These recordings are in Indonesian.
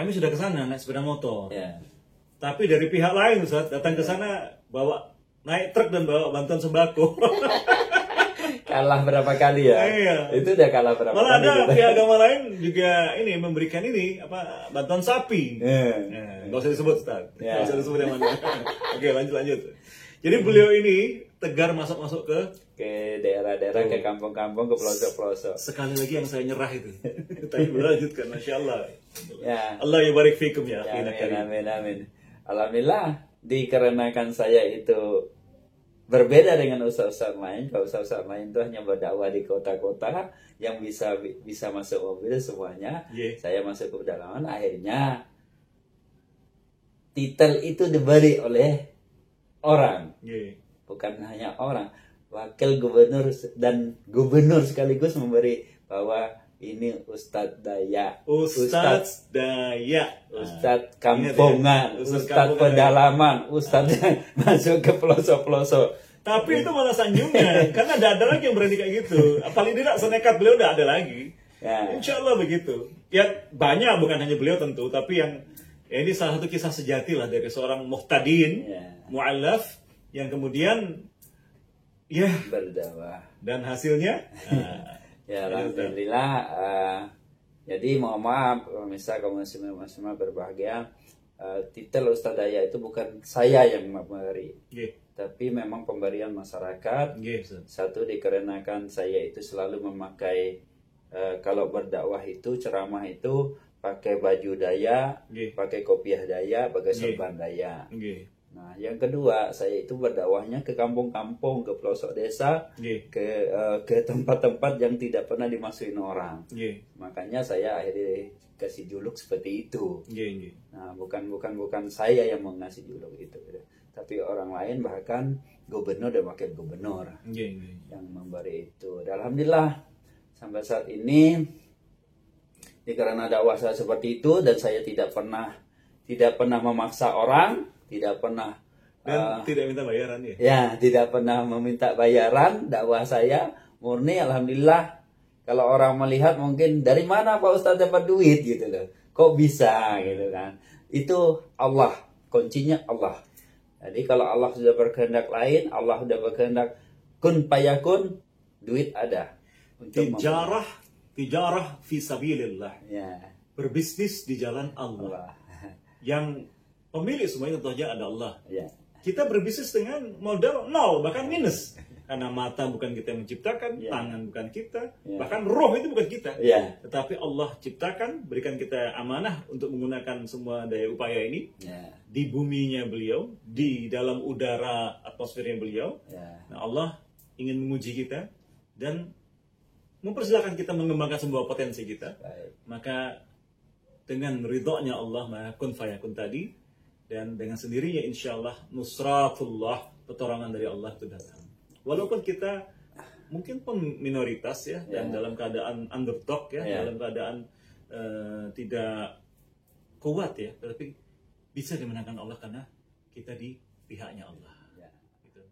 kami sudah ke sana naik sepeda motor. Ya. Tapi dari pihak lain Ustaz datang ke sana bawa naik truk dan bawa bantuan sembako. Kalah berapa kali ya? Iya. Itu udah kalah berapa Malah kali? ada gitu. pihak agama lain juga ini memberikan ini apa bantuan sapi. Nggak usah disebut Ustaz. Ya. Nggak usah disebut yang mana. Oke, lanjut. Jadi beliau ini tegar masuk Ke daerah-daerah, ke kampung-kampung, ke pelosok-pelosok. sekali lagi yang saya nyerah itu. Tapi berlanjutkan, Masya Allah. Ya. Allah yubarik fikum ya. Ya, akhina karim. amin. Alhamdulillah, dikarenakan saya itu berbeda dengan ustaz-ustaz lain. Kalau ustaz-ustaz lain itu hanya berdakwah di kota-kota yang bisa masuk mobil semuanya. Yeah. Saya masuk ke pedalaman, akhirnya titel itu diberi oleh orang. Yeah. Bukan hanya orang, wakil gubernur dan gubernur sekaligus memberi bahwa ini Ustadz Daya, Ustadz Daya, Ustadz kampungan, Ustadz Ustadz kampungan. pedalaman, Ustadz masuk ke pelosok-pelosok. Tapi itu malah sanjungan, karena tidak ada lagi yang berani kayak gitu. Paling tidak senekat beliau tidak ada lagi. Ya. Insya Allah begitu. Ya banyak, bukan hanya beliau tentu, tapi yang ya ini salah satu kisah sejati lah dari seorang muhtadin, Ya. mu'allaf, yang kemudian ya Berdakwah. dan hasilnya Ya alhamdulillah. Jadi mohon maaf pemirsa kaum muslimah berbahagia. Titel Ustadz Daya itu bukan saya yang memberi, tapi memang pemberian masyarakat. Satu dikarenakan saya itu selalu memakai kalau berdakwah itu ceramah itu pakai baju Daya, pakai kopiah Daya, pakai sorban Daya. Nah, yang kedua, saya itu berdakwahnya ke kampung-kampung, ke pelosok desa, ke tempat-tempat yang tidak pernah dimasukin orang. Makanya saya akhirnya kasih juluk seperti itu. Nah, bukan saya yang mau ngasih juluk itu, tapi orang lain, bahkan gubernur dan wakil gubernur yang memberi itu. Dan alhamdulillah sampai saat ini, karena dakwah saya seperti itu dan saya tidak pernah memaksa orang. Tidak pernah dan tidak minta bayaran ya. Ya, tidak pernah meminta bayaran. Dakwah saya murni, alhamdulillah. Kalau orang melihat mungkin dari mana Pak Ustadz dapat duit gitu loh. Kok bisa gitu kan. Itu Allah, kuncinya Allah. Jadi kalau Allah sudah berkehendak lain, Allah sudah berkehendak kun payakun, duit ada. Tijarah fi sabilillah. Ya. Berbisnis di jalan Allah. Yang pemilik semuanya tentu saja ada Allah. Ya. Kita berbisnis dengan modal nol, bahkan minus. Karena mata bukan kita yang menciptakan, tangan bukan kita, bahkan roh itu bukan kita. Tetapi Allah ciptakan, berikan kita amanah untuk menggunakan semua daya upaya ini. Di buminya beliau, di dalam udara atmosfernya beliau. Nah, Allah ingin menguji kita dan mempersilahkan kita mengembangkan semua potensi kita. Maka dengan ridhonya Allah, maka kun fayakun tadi, dan dengan sendirinya insya Allah nusratullah, pertolongan dari Allah itu datang. Walaupun kita mungkin pun minoritas ya, dan dalam keadaan underdog ya, dalam keadaan tidak kuat ya, tetapi bisa dimenangkan Allah karena kita di pihaknya Allah. Gitu.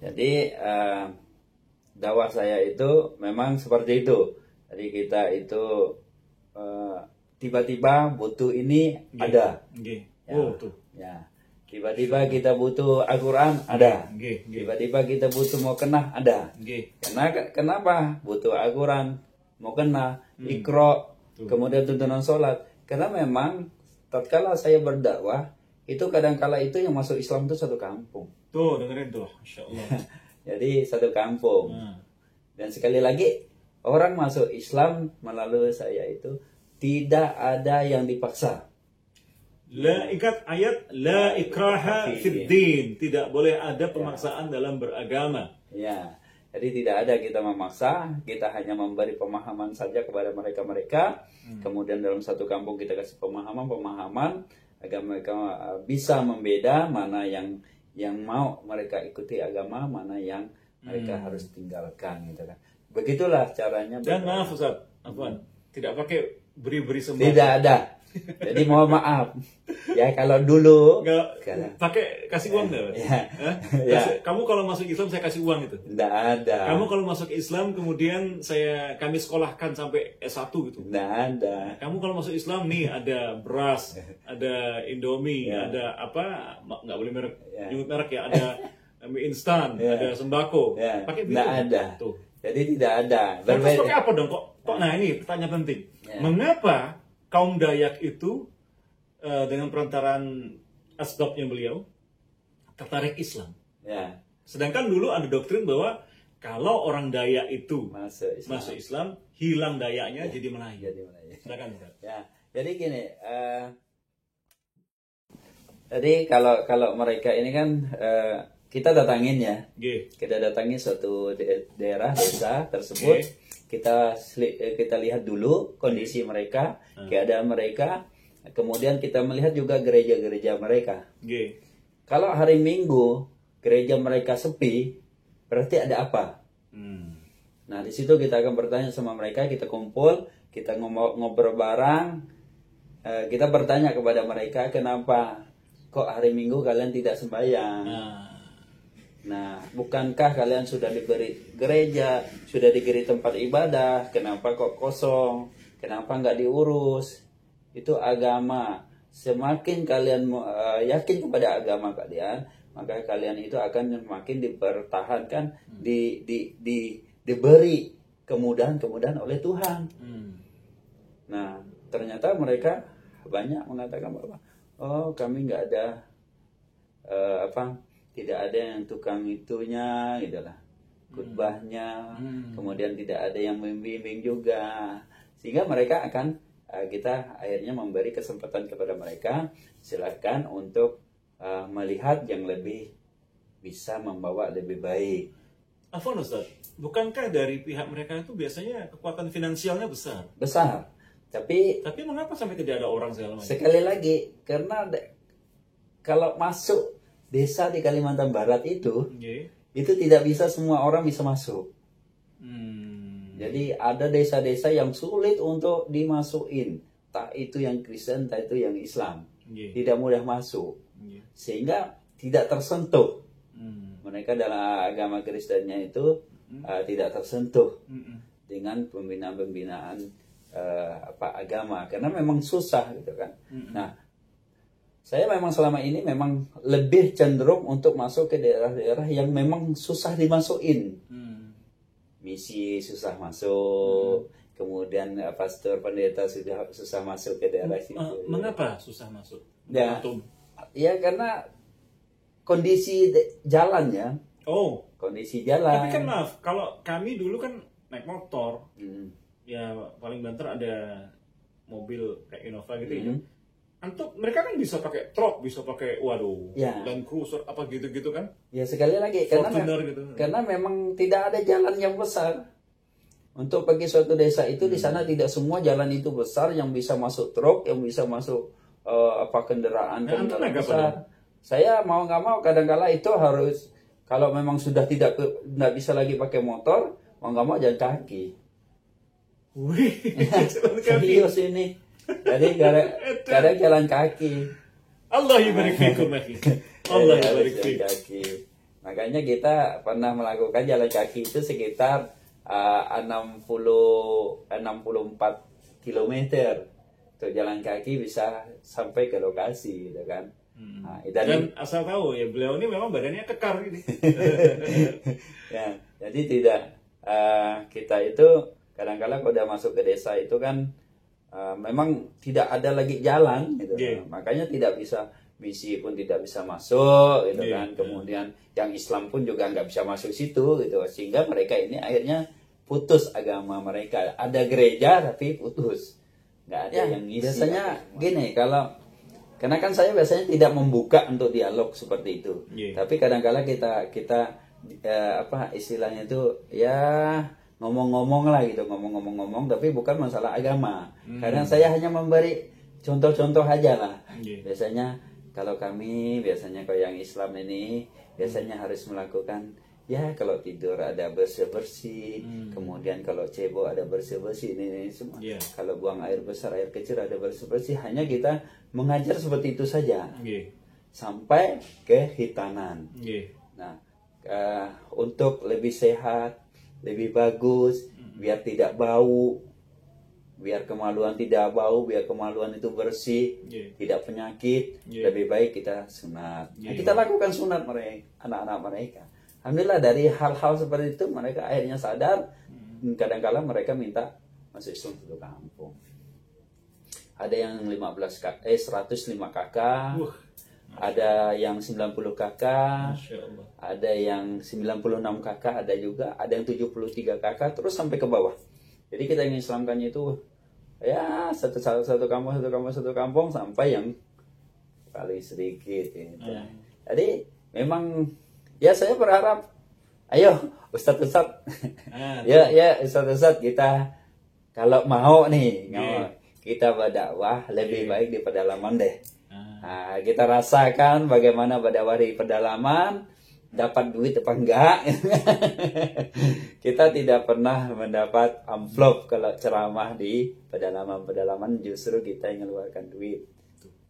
Jadi dakwah saya itu memang seperti itu. Jadi kita itu tiba-tiba butuh ini ada. Tiba-tiba kita butuh Al-Quran ada. Tiba-tiba kita butuh mau kena ada. Kenapa butuh Al-Quran, mau kena, Iqra, kemudian tuntunan sholat? Karena memang tatkala saya berdakwah itu kadang-kala itu yang masuk Islam itu satu kampung. Tuh dengerin tuh, Masya Allah. Jadi satu kampung. Dan sekali lagi orang masuk Islam melalui saya itu tidak ada yang dipaksa. Ingat ayat la ikraha fid din, tidak boleh ada pemaksaan dalam beragama. Ya. Jadi tidak ada kita memaksa, kita hanya memberi pemahaman saja kepada mereka-mereka. Kemudian dalam satu kampung kita kasih pemahaman agar mereka bisa membeda mana yang mau mereka ikuti agama, mana yang mereka harus tinggalkan gitu kan. Begitulah caranya. Dan maaf Ustaz, tidak pakai beri-beri sembako. Tidak ada. Jadi mohon maaf. Ya kalau dulu pakai kasih uang enggak? Kamu kalau masuk Islam saya kasih uang itu? Enggak ada. Kamu kalau masuk Islam kemudian kami sekolahkan sampai S1 gitu? Enggak ada. Kamu kalau masuk Islam nih ada beras, ada Indomie, ada apa? Enggak boleh merek, nyebut merek ya, ada mie instan, ada sembako. Pakai enggak ada. Tuh. Jadi tidak ada. Terus pakai apa dong kok? Nah ini pertanyaan penting. Mengapa kaum Dayak itu dengan perantaraan asbabnya beliau tertarik Islam? Sedangkan dulu ada doktrin bahwa kalau orang Dayak itu masuk Islam hilang Dayaknya jadi Melayu. Silakan. Jadi gini. Jadi kalau mereka ini kan kita datangin ya, kita datangi suatu daerah desa tersebut, kita lihat dulu kondisi mereka, keadaan mereka, kemudian kita melihat juga gereja-gereja mereka. Kalau hari Minggu gereja mereka sepi, berarti ada apa? Nah di situ kita akan bertanya sama mereka, kita kumpul, kita ngobrol bareng, kita bertanya kepada mereka, kenapa kok hari Minggu kalian tidak sembahyang? Nah, bukankah kalian sudah diberi gereja, sudah diberi tempat ibadah, kenapa kok kosong? Kenapa nggak diurus? Itu agama. Semakin kalian yakin kepada agama kalian, maka kalian itu akan semakin dipertahankan, diberi kemudahan-kemudahan oleh Tuhan. Nah, ternyata mereka banyak mengatakan bahwa, oh kami nggak ada tidak ada yang tukang itunya gitu lah, khutbahnya, kemudian tidak ada yang membimbing juga, sehingga mereka akan kita akhirnya memberi kesempatan kepada mereka, silakan untuk melihat yang lebih bisa membawa lebih baik. Afwan Ustaz, bukankah dari pihak mereka itu biasanya kekuatan finansialnya besar? Besar, tapi mengapa sampai tidak ada orang segala macam? Sekali lagi, karena kalau masuk desa di Kalimantan Barat itu tidak bisa semua orang bisa masuk. Jadi ada desa-desa yang sulit untuk dimasukin, tak itu yang Kristen, tak itu yang Islam, tidak mudah masuk, sehingga tidak tersentuh. Mereka dalam agama Kristennya itu tidak tersentuh dengan pembinaan-pembinaan agama, karena memang susah gitu kan. Nah, saya memang selama ini memang lebih cenderung untuk masuk ke daerah-daerah yang memang susah dimasukin. Misi susah masuk, kemudian pastor pendeta sudah susah masuk ke daerah situ. Mengapa susah masuk? Ya karena kondisi jalannya. Kondisi jalan. Tapi kan maaf, kalau kami dulu kan naik motor, ya paling banter ada mobil kayak Innova gitu ya. Untuk mereka kan bisa pakai truk, bisa pakai Land Cruiser apa gitu-gitu kan? Ya sekali lagi karena memang tidak ada jalan yang besar untuk pergi suatu desa itu. Di sana tidak semua jalan itu besar yang bisa masuk truk, yang bisa masuk kendaraan besar. Saya mau nggak mau kadang-kala itu harus, kalau memang sudah tidak bisa lagi pakai motor, mau nggak mau jalan kaki. Serius ini. Jadi kadang jalan kaki. Allah yubarik fikum, Allah yubarik fikum. Makanya kita pernah melakukan jalan kaki itu sekitar 64 km. Untuk jalan kaki bisa sampai ke lokasi gitu kan. Dan asal tahu ya, beliau ini memang badannya kekar ini. Ya, jadi tidak kita itu kadang-kadang kalau udah masuk ke desa itu kan memang tidak ada lagi jalan gitu. Makanya tidak bisa, misi pun tidak bisa masuk gitu kan. Kemudian yang Islam pun juga nggak bisa masuk situ gitu, sehingga mereka ini akhirnya putus agama mereka. Ada gereja tapi putus, nggak ada yang ngisi. Biasanya gini, karena kan saya biasanya tidak membuka untuk dialog seperti itu. Tapi kadang-kala kita istilahnya itu ya ngomong-ngomong lah gitu, ngomong-ngomong, tapi bukan masalah agama. Karena saya hanya memberi contoh-contoh aja lah. Biasanya kalau kami, biasanya kalau yang Islam ini, biasanya harus melakukan ya kalau tidur ada bersih-bersih, kemudian kalau cebok ada bersih-bersih, ini semua. Kalau buang air besar, air kecil ada bersih-bersih. Hanya kita mengajar seperti itu saja, sampai ke hitanan. Nah, untuk lebih sehat, lebih bagus, biar tidak bau, biar kemaluan tidak bau, biar kemaluan itu bersih, tidak penyakit, lebih baik kita sunat. Nah, kita lakukan sunat mereka, anak-anak mereka. Alhamdulillah dari hal-hal seperti itu mereka akhirnya sadar. Kadang-kadang mereka minta masuk Islam satu kampung. Ada yang 105 kakak, ada yang 90 kakak, ada yang 96 kakak, ada juga, ada yang 73 kakak, terus sampai ke bawah. Jadi kita ingin Islamkannya itu ya satu kampung sampai yang paling sedikit gitu. Jadi memang ya saya berharap, ayo Ustadz ya Ustadz kita kalau mau nih kita berdakwah lebih baik di pedalaman deh. Nah, kita rasakan bagaimana berdakwah di pedalaman, dapat duit apa enggak. Kita tidak pernah mendapat amplop kalau ceramah di pedalaman, justru kita yang mengeluarkan duit.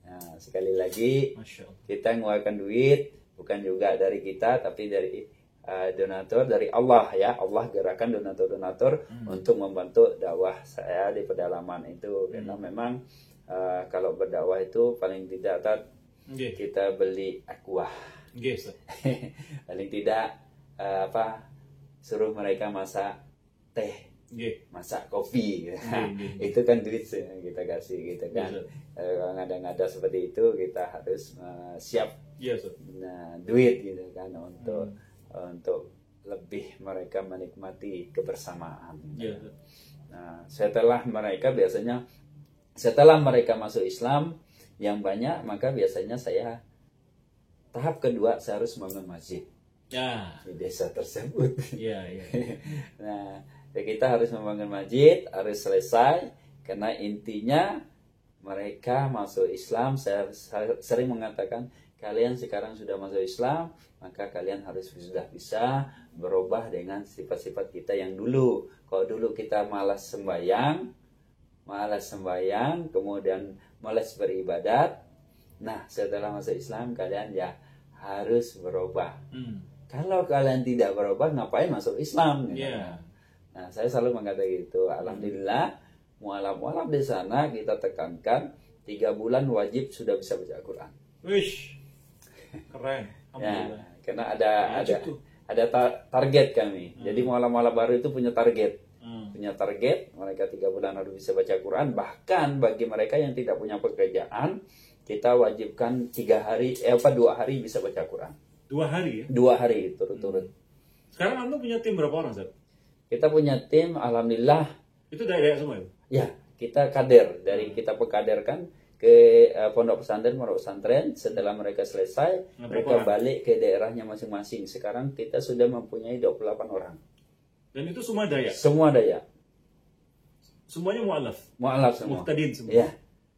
Nah, sekali lagi kita mengeluarkan duit bukan juga dari kita, tapi dari donatur, dari Allah ya. Allah gerakan donatur untuk membantu dakwah saya di pedalaman itu. Karena memang kalau berdakwah itu paling tidak kita beli aqua. Paling tidak suruh mereka masak teh, masak kopi. Itu kan duit kita kasih gitu kan. Kalau ngada-ngada seperti itu kita harus siap duit gitu kan untuk lebih mereka menikmati kebersamaan. Nah, setelah mereka masuk Islam yang banyak, maka biasanya saya tahap kedua saya harus membangun masjid di desa tersebut. Nah, kita harus membangun masjid, harus selesai, karena intinya mereka masuk Islam. Saya sering mengatakan, kalian sekarang sudah masuk Islam, maka kalian harus sudah bisa berubah dengan sifat-sifat kita yang dulu. Kalau dulu kita malas sembahyang, kemudian malas beribadat. Nah, setelah masuk Islam kalian ya harus berubah. Kalau kalian tidak berubah, ngapain masuk Islam? Nah, saya selalu mengatakan gitu. Alhamdulillah, mualaf di sana kita tekankan 3 bulan wajib sudah bisa baca Al-Quran. Wish, keren. Ya, karena ada target kami. Jadi mualaf baru itu punya target. Punya target, mereka 3 bulan harus bisa baca Quran. Bahkan bagi mereka yang tidak punya pekerjaan, kita wajibkan 2 hari bisa baca Quran. 2 hari ya? 2 hari turut-turut. Sekarang Anda punya tim berapa orang, Zat? Kita punya tim, alhamdulillah. Itu daerah semua ya? Ya, kita kader. Kita pekaderkan ke pondok pesantren. Setelah mereka selesai, mereka balik ke daerahnya masing-masing. Sekarang kita sudah mempunyai 28 orang. Dan itu semua Dayak? Semua Dayak. Semuanya mu'alaf? Mu'alaf semua. Muhtadin semua? Iya.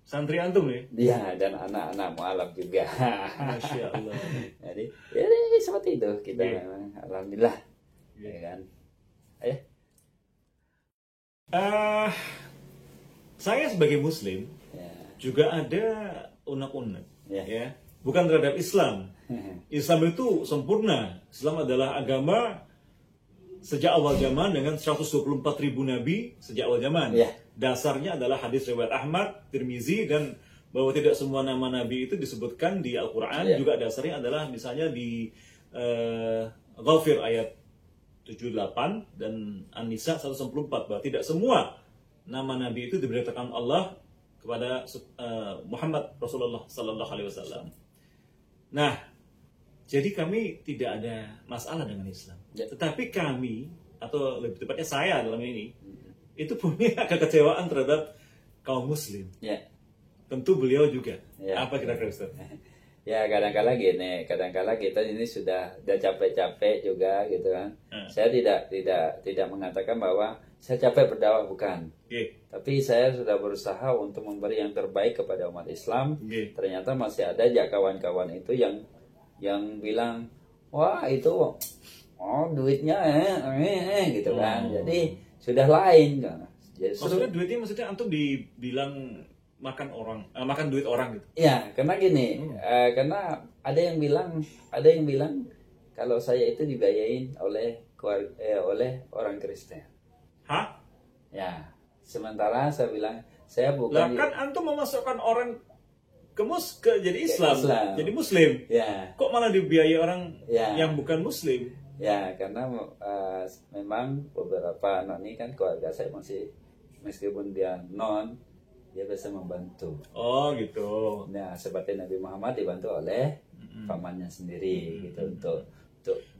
Santri antum ya? Iya, dan anak-anak mu'alaf juga. Masya Allah. Jadi, ya seperti itu kita memang. Alhamdulillah. Ya kan? Saya sebagai Muslim juga ada unek-unek ya. Bukan terhadap Islam. Islam itu sempurna. Islam adalah agama sejak awal zaman dengan 124.000 nabi sejak awal zaman. Dasarnya adalah hadis riwayat Ahmad, Tirmizi, dan bahwa tidak semua nama nabi itu disebutkan di Al-Quran. Juga dasarnya adalah misalnya di Ghafir ayat 78 dan An-Nisa 194, bahwa tidak semua nama nabi itu diberitakan Allah kepada Muhammad Rasulullah Sallallahu Alaihi Wasallam. Nah, jadi kami tidak ada masalah dengan Islam. Tetapi kami, atau lebih tepatnya saya dalam ini, itu punya kekecewaan terhadap kaum Muslim. Tentu beliau juga. Apa kira-kira Ustaz? Ya, kadang-kala gini, kita ini sudah capek-capek juga gitu kan. Saya tidak mengatakan bahwa saya capek berdakwah, bukan. Tapi saya sudah berusaha untuk memberi yang terbaik kepada umat Islam. Ternyata masih ada kawan-kawan itu yang bilang, wah itu duitnya gitu kan. Jadi sudah lain kan. Maksudnya duitnya maksudnya antum dibilang makan duit orang gitu. Ya, karena gini, karena ada yang bilang kalau saya itu dibiayain oleh orang Kristen. Hah? Ya, sementara saya bilang saya bukan. Lah kan antum memasukkan orang jadi Islam, jadi Muslim. Ya. Kok malah dibiayai orang yang bukan Muslim? Ya, karena memang beberapa ini kan keluarga saya masih, meskipun dia dia bisa membantu. Oh gitu. Nah, seperti Nabi Muhammad dibantu oleh pamannya sendiri gitu untuk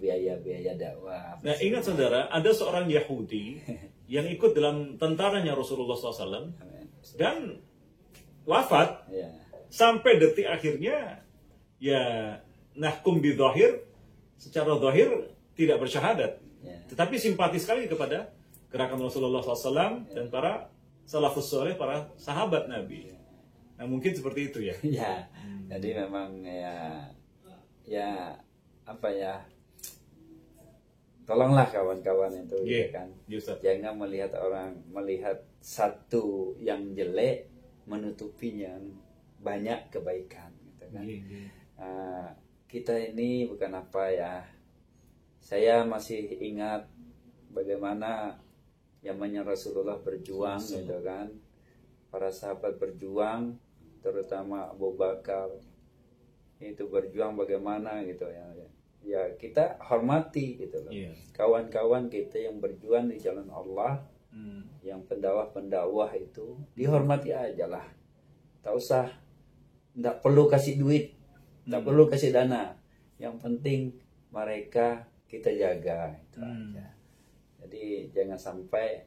biaya-biaya dakwah. Nah, ingat saudara, ada seorang Yahudi yang ikut dalam tentaranya Rasulullah SAW dan wafat. Ya. Sampai detik akhirnya ya nahkum bidzahir, secara zahir tidak bersyahadat, tetapi simpati sekali kepada gerakan Rasulullah SAW dan para salafus soleh, para sahabat Nabi. Nah mungkin seperti itu ya. Ya, jadi memang ya apa ya, tolonglah kawan-kawan itu ya kan, jangan melihat satu yang jelek menutupinya banyak kebaikan gitu kan. Kita ini bukan apa ya, saya masih ingat bagaimana zamannya Rasulullah berjuang gitu kan, para sahabat berjuang, terutama Abu Bakar itu berjuang bagaimana gitu ya kita hormati gitu loh. Kawan-kawan kita yang berjuang di jalan Allah, yang pendakwah itu dihormati aja lah, tak usah. Nggak perlu kasih duit, nggak perlu kasih dana. Yang penting mereka kita jaga itu aja. Jadi jangan sampai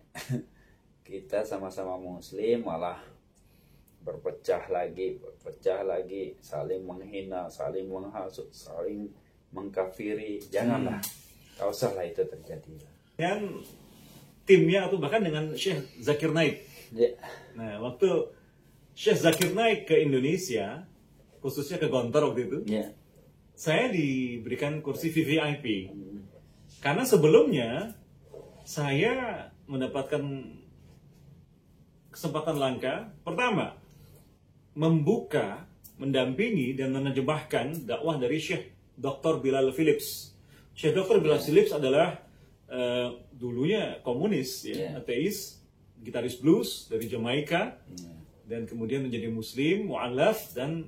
kita sama-sama Muslim malah berpecah lagi, saling menghina, saling menghasut, saling mengkafiri. Janganlah, tak usahlah itu terjadi. Dengan timnya atau bahkan dengan Syekh Zakir Naik. Nah, waktu Syekh Zakir Naik ke Indonesia, khususnya ke Gontor waktu itu, saya diberikan kursi VVIP. Karena sebelumnya saya mendapatkan kesempatan langka, pertama, membuka, mendampingi dan menerjemahkan dakwah dari Syekh Dr. Bilal Philips. Syekh Dr. Bilal Philips adalah dulunya komunis, ateis, gitaris blues dari Jamaika. Dan kemudian menjadi Muslim, mu'alaf, dan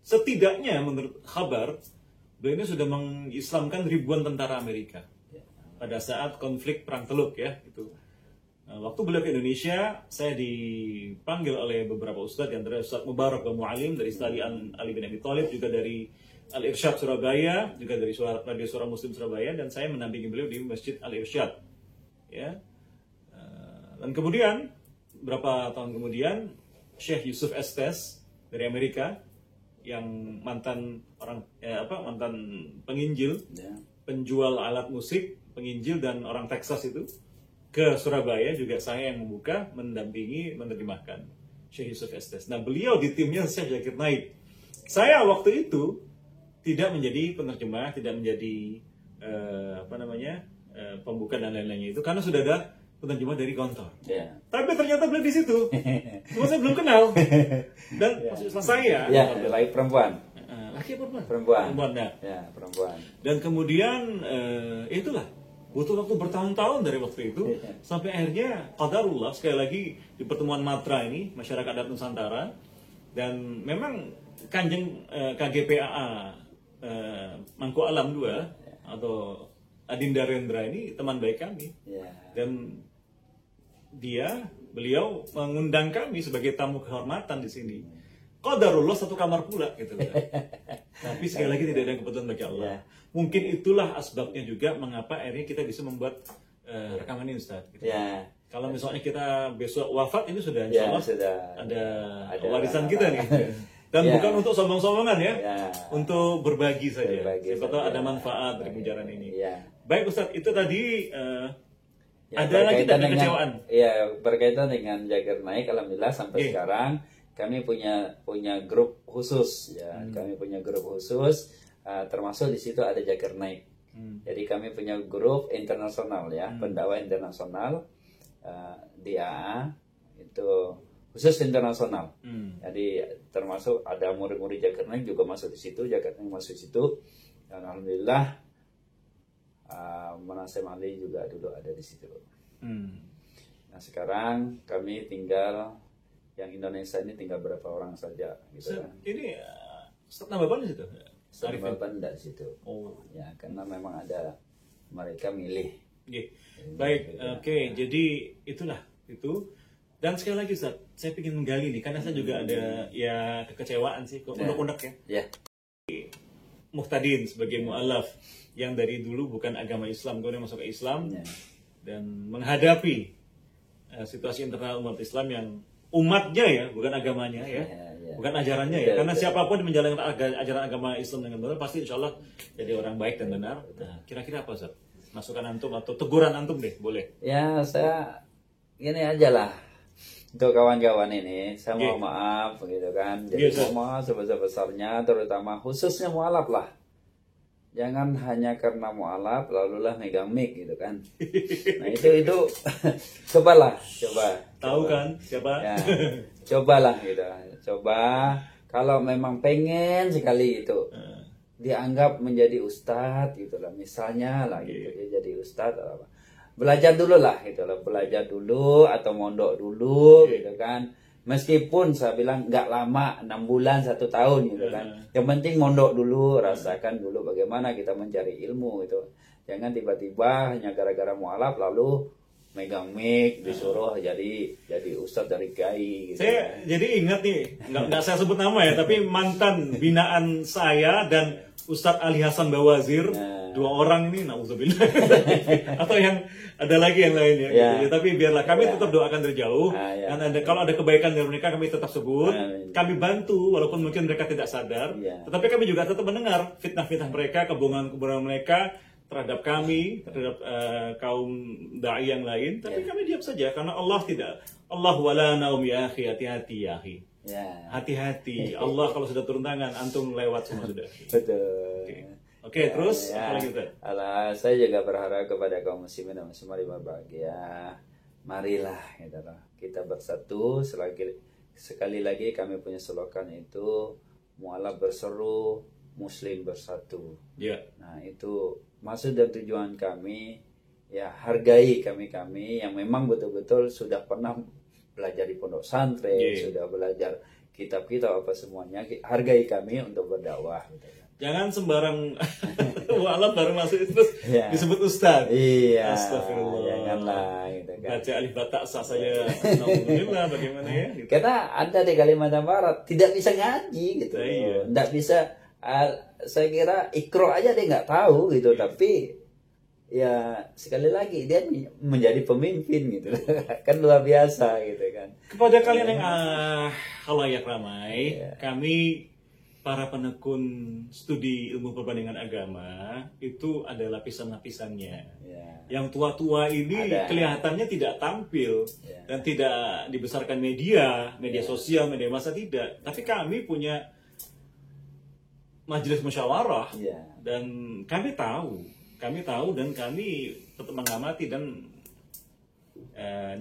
setidaknya menurut kabar, beliau ini sudah mengislamkan ribuan tentara Amerika pada saat konflik Perang Teluk ya. Itu. Nah, waktu beliau ke Indonesia, saya dipanggil oleh beberapa ustadz, yang antara Ustadz Mubarak dan Mu'alim dari Stadion Ali bin Abi Thalib, juga dari Al-Irsyad Surabaya, juga dari Radio Suara Muslim Surabaya, dan saya mendampingi beliau di Masjid Al-Irsyad. Ya. Dan kemudian, beberapa tahun kemudian, Syekh Yusuf Estes dari Amerika yang mantan penginjil, penjual alat musik, penginjil dan orang Texas itu ke Surabaya, juga saya yang membuka, mendampingi, menerjemahkan Syekh Yusuf Estes. Nah, beliau di timnya Syekh Zakir Naik. Saya waktu itu tidak menjadi penerjemah, tidak menjadi pembuka dan lain-lainnya itu karena sudah ada penerjemah dari Gontor. Tapi ternyata beliau di situ. Cuma saya belum kenal. Dan saya laki perempuan. Laki perempuan. Perempuan. Perempuan. Dan kemudian itulah butuh waktu bertahun-tahun dari waktu itu sampai akhirnya qadarullah, sekali lagi di pertemuan Matra ini, masyarakat adat Nusantara, dan memang Kanjeng KGPAA Mangku Alam 2 atau Adinda Rendra ini teman baik kami. Dan beliau mengundang kami sebagai tamu kehormatan di sini. Qadarullah satu kamar pula gitu. Tapi sekali lagi tidak ada kebetulan bagi Allah. Mungkin itulah asbabnya juga mengapa akhirnya kita bisa membuat rekaman ini, Ustaz. Gitu. Kalau misalnya kita besok wafat, ini sudah insya Allah sudah ada warisan kita nih. Dan bukan untuk sombong-sombongan ya, untuk berbagi saja. Siapa tahu ada manfaat dari pembicaraan ini. Baik Ustaz, itu tadi ada lagi kekecewaan. Berkaitan dengan Zakir Naik, alhamdulillah sampai sekarang kami punya grup khusus ya. Kami punya grup khusus, termasuk di situ ada Zakir Naik. Jadi kami punya grup internasional ya, pendakwah internasional di AA itu khusus internasional. Jadi termasuk ada murid-murid Zakirnaik juga masuk di situ, Zakirnaik masuk di situ. Dan alhamdulillah Manasem Ali juga dulu ada di situ. Nah sekarang kami tinggal yang Indonesia ini tinggal berapa orang saja gitu kan. Ini Ustaz Nababan di situ? Ustaz Nababan di situ. Oh. Ya, karena memang ada mereka milih. Baik, oke. Jadi itulah itu. Dan sekali lagi Ustaz, saya ingin menggali nih karena saya juga ada ya kekecewaan sih undang-undang ya. Muhtadin sebagai mu'alaf yang dari dulu bukan agama Islam kemudian masuk ke Islam dan menghadapi situasi internal umat Islam yang umatnya ya, bukan agamanya ya, bukan ajarannya ya. Karena siapapun yang menjalankan ajaran agama Islam dengan benar pasti insya Allah jadi orang baik dan benar. Nah, kira-kira apa Ustaz? Masukan antum atau teguran antum deh, boleh? Ya, saya gini aja lah. Untuk kawan-kawan ini, saya mau maaf gitu kan. Jadi mau maaf sebesar-besarnya, terutama khususnya mu'alaf lah. Jangan hanya karena mu'alaf lalulah megang mic gitu kan. Nah itu coba. Tahu kan siapa? Ya, cobalah gitu. Coba kalau memang pengen sekali gitu. Dianggap menjadi ustadz gitu lah. Misalnya lah gitu. Dia jadi ustadz atau apa. Belajar dulu lah gitu lah. Belajar dulu atau mondok dulu gitu kan. Meskipun saya bilang nggak lama, 6 bulan, 1 tahun gitu kan. Yang penting mondok dulu, rasakan dulu bagaimana kita mencari ilmu gitu. Jangan tiba-tiba hanya gara-gara mu'alaf lalu megang mic disuruh jadi ustadz dari kiai gitu. Saya jadi ingat nih, nggak saya sebut nama ya, tapi mantan binaan saya dan Ustadz Ali Hasan Bawazir, 2 orang ini nauzubillah. Atau yang ada lagi yang lainnya gitu. Ya, tapi biarlah kami tetap doakan dari jauh. Dan kalau ada kebaikan dari mereka kami tetap sebut, kami bantu walaupun mungkin mereka tidak sadar. Tetapi kami juga tetap mendengar fitnah-fitnah mereka, kebohongan-kebohongan mereka terhadap kami, terhadap kaum dai yang lain. Tapi kami diam saja karena Allah tidak. Allah wala naum ya akhi, hati-hati ya akhi. Hati-hati. Allah kalau sudah turun tangan, antum lewat semua sudah. Betul. Oke, terus apa lagi Ustaz? Saya juga berharap kepada kaum muslimin dan muslimat berbahagia. Marilah kita bersatu. Sekali lagi kami punya slogan itu mu'alaf berseru, muslim bersatu. Nah, itu maksud dan tujuan kami. Ya, hargai kami yang memang betul-betul sudah pernah belajar di pondok santren, sudah belajar kitab-kitab apa semuanya. Hargai kami untuk berdakwah gitu. Jangan sembarang mu'alaf baru masuk terus disebut ustaz. Iya. Astagfirullah. Janganlah gitu kan. Baca alif bata sah saja. Alhamdulillah bagaimana ya? Gitu. Karena ada di Kalimantan Barat tidak bisa ngaji gitu. Tidak bisa saya kira ikro aja dia nggak tahu gitu, tapi ya sekali lagi dia menjadi pemimpin gitu. Kan luar biasa gitu kan. Kepada kalian yang khalayak ramai, kami para penekun studi ilmu perbandingan agama itu ada lapisan-lapisannya. Yang tua-tua ini kelihatannya tidak tampil dan tidak dibesarkan media sosial, media massa tidak. Tapi kami punya majelis musyawarah dan kami tahu dan kami tetap mengamati dan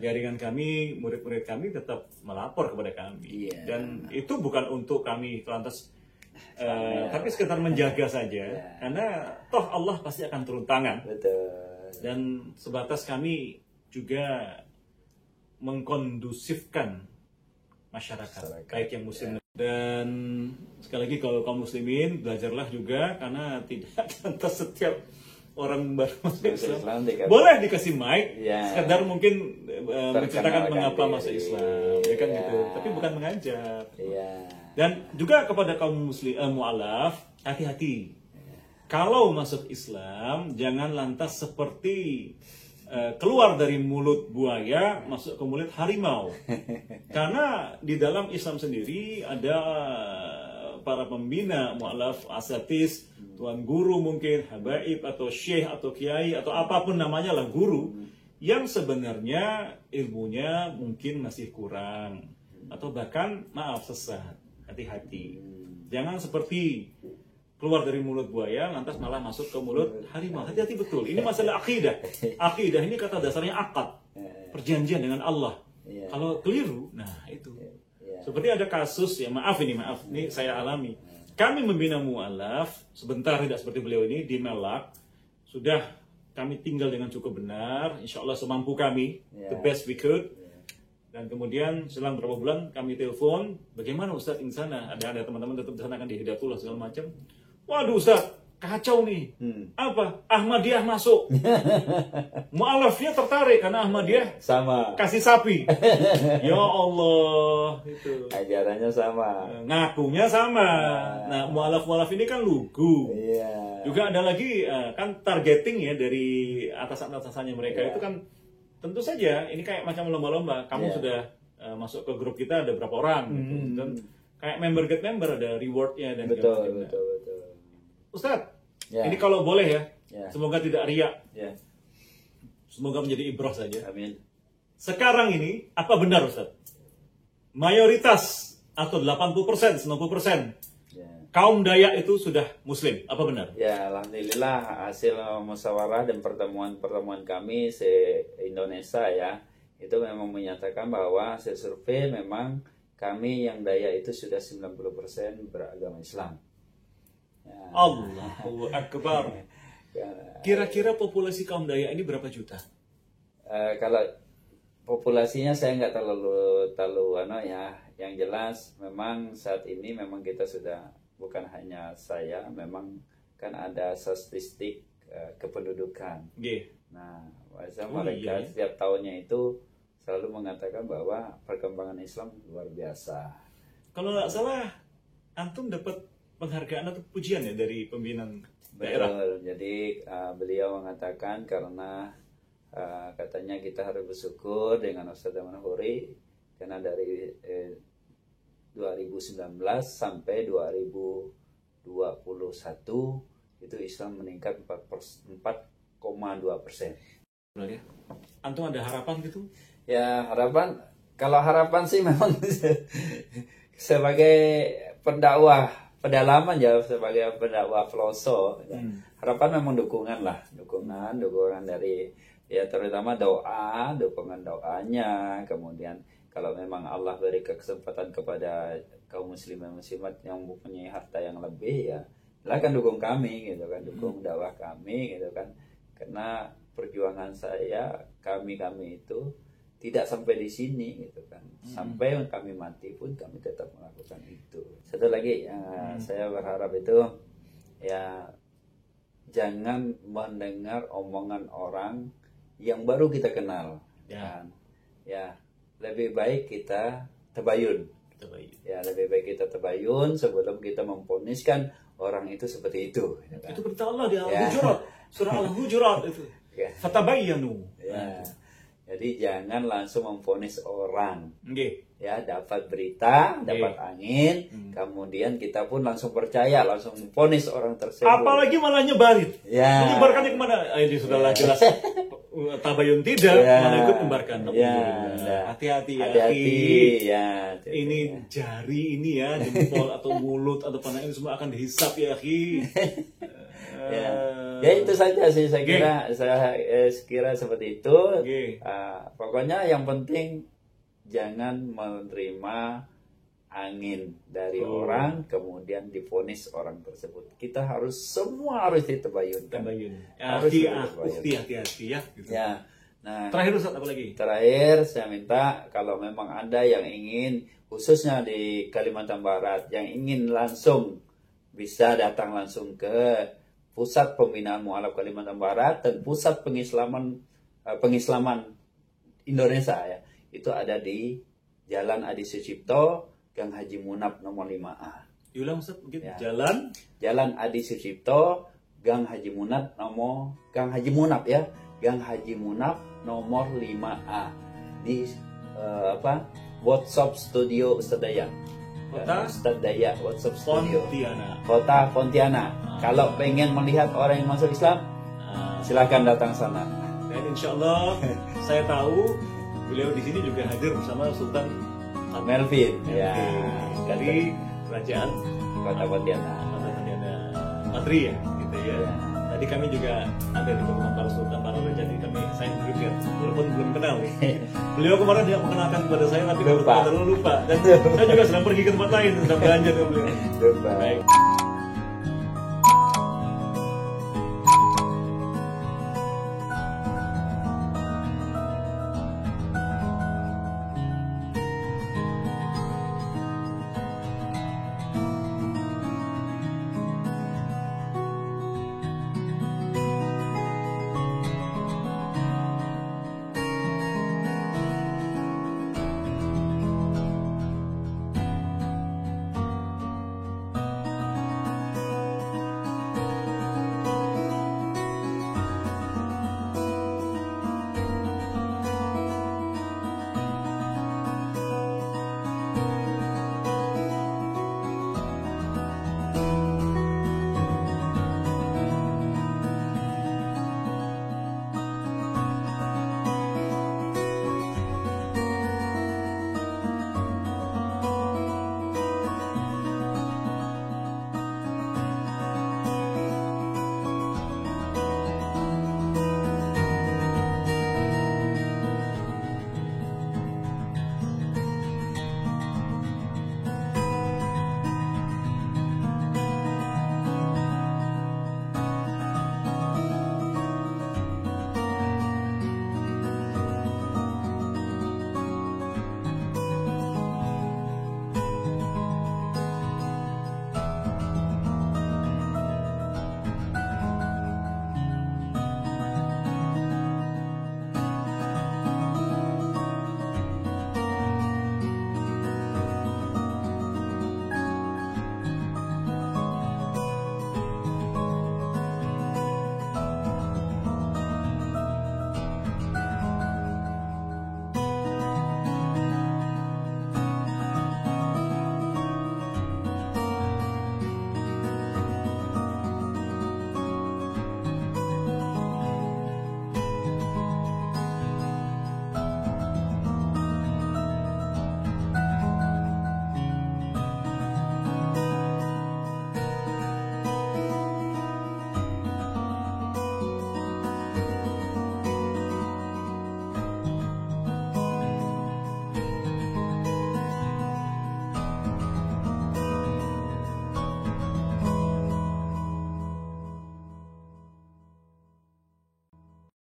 jaringan kami, murid-murid kami tetap melapor kepada kami. Dan itu bukan untuk kami lantas tapi sekedar menjaga saja, karena toh Allah pasti akan turun tangan. Dan sebatas kami juga mengkondusifkan masyarakat, baik yang muslim dan sekali lagi kalau kaum muslimin belajarlah juga, karena tidak lantas setiap orang baru masuk Islam boleh dikasih mic, sekedar mungkin menceritakan mengapa masuk Islam, ya kan gitu, tapi bukan mengajar. Dan juga kepada kaum muslim mu'alaf, hati-hati. Kalau masuk Islam, jangan lantas seperti keluar dari mulut buaya masuk ke mulut harimau. Karena di dalam Islam sendiri ada para pembina mu'alaf, asatis, tuan guru mungkin, habaib atau syekh atau kiai atau apapun namanya lah guru, yang sebenarnya ilmunya mungkin masih kurang atau bahkan maaf sesat. Hati-hati. Jangan seperti keluar dari mulut buaya, lantas malah masuk ke mulut harimau. Hati-hati betul. Ini masalah akidah. Akidah ini kata dasarnya akad, perjanjian dengan Allah. Kalau keliru, nah itu. Seperti ada kasus, ya maaf ini saya alami. Kami membina mu'alaf, sebentar tidak seperti beliau ini, di Melak. Sudah kami tinggal dengan cukup benar, insya Allah semampu kami, the best we could. Dan kemudian selang beberapa bulan kami telepon, bagaimana Ustadz di sana? Ada teman-teman tetap di sana kan di Hidayatullah segala macam. Waduh Ustadz, kacau nih. Apa? Ahmadiyah masuk. Mu'alafnya tertarik karena Ahmadiyah sama. Kasih sapi. Ya Allah, itu. Ajarannya sama. Ngakunya sama. Nah, mu'alaf ini kan lugu. Iya. Juga ada lagi kan targeting ya dari atasan-atasannya mereka itu kan tentu saja ini kayak macam lomba-lomba. Kamu sudah masuk ke grup kita ada berapa orang gitu. Dan kayak member get member ada rewardnya dan betul. Ustadz, ini kalau boleh ya, semoga tidak riak. Semoga menjadi ibrah saja. Amin. Sekarang ini, apa benar Ustadz? Mayoritas atau 80%, 90% kaum Dayak itu sudah Muslim, apa benar? Ya, alhamdulillah hasil musyawarah dan pertemuan kami se-Indonesia ya, itu memang menyatakan bahwa hasil survei memang kami yang Dayak itu sudah 90% beragama Islam. Allahu Akbar. Kira-kira populasi kaum Dayak ini berapa juta? Kalau populasinya saya nggak terlalu ya. Yang jelas memang saat ini memang kita sudah bukan hanya saya, memang kan ada statistik kependudukan. Nah, mereka setiap tahunnya itu selalu mengatakan bahwa perkembangan Islam luar biasa. Kalau nggak salah, antum dapat penghargaan atau pujian ya dari pimpinan daerah. Betul. Jadi beliau mengatakan karena katanya kita harus bersyukur dengan Ustadz Manhuri karena dari 2019 sampai 2021 itu Islam meningkat 4,2%. Antum ada harapan gitu? Ya harapan, kalau harapan sih memang sebagai pendakwah pedalaman ya, sebagai pendakwah Floso harapan memang dukungan dari ya terutama dukungan doanya, kemudian kalau memang Allah beri kesempatan kepada kaum muslimin muslimat yang mempunyai harta yang lebih ya silakan dukung kami gitu kan, dukung dakwah kami gitu kan, karena perjuangan kami itu tidak sampai di sini gitu kan, sampai kami mati pun kami tetap melakukan itu. Satu lagi saya berharap itu ya jangan mendengar omongan orang yang baru kita kenal kan. Ya lebih baik kita tabayun. Ya lebih baik kita tabayun sebelum kita memvoniskan orang itu seperti itu gitu kan. Itu perintah Allah di Al-Hujurat, surah Al-Hujurat itu. Fatabayyanu. Ya. Jadi jangan langsung memvonis orang. Ya, dapat berita, dapat angin, kemudian kita pun langsung percaya, langsung memvonis orang tersebut. Apalagi malah nyebarin. Menyebarkannya kemana? Ini sudahlah jelas. Tabayun tidak, malah ikut menyebarkan. Hati-hati ya. Ini jari ini ya, jempol atau mulut atau panah ini semua akan dihisap ya, akhi. Ya itu saja sih saya kira seperti itu. Pokoknya yang penting jangan menerima angin dari orang kemudian divonis orang tersebut. Kita semua harus ditabayunkan. Hati-hati ya. Gitu. Ya. Nah, terakhir Ustaz apa lagi? Terakhir saya minta kalau memang ada yang ingin khususnya di Kalimantan Barat yang ingin langsung bisa datang langsung ke Pusat Pembinaan Mu'alaf Kalimantan Barat dan Pusat Pengislaman Indonesia ya. Itu ada di Jalan Adi Sucipto, Gang Haji Munab nomor 5A. Diulang Ustaz mungkin. Ya. Jalan Adi Sucipto, Gang Haji Munab ya. Gang Haji Munab nomor 5A. Di WhatsApp Studio Ustadz Dayak. Ustadz Dayak WhatsApp Studio. Kota Pontianak. Kalau pengen melihat orang yang masuk Islam, silakan datang sana. Dan insya Allah saya tahu beliau di sini juga hadir bersama Sultan Melvin. Dari Kerajaan Kota Pontianak. materi ya, gitu ya. Tadi kami juga ada di pertemuan para sultan, para raja, jadi saya juga walaupun belum kenal. Beliau kemarin dia mengenalkan kepada saya, tapi lupa. Dan saya juga sedang pergi ke tempat lain, sedang belanja dengan beliau. Baik.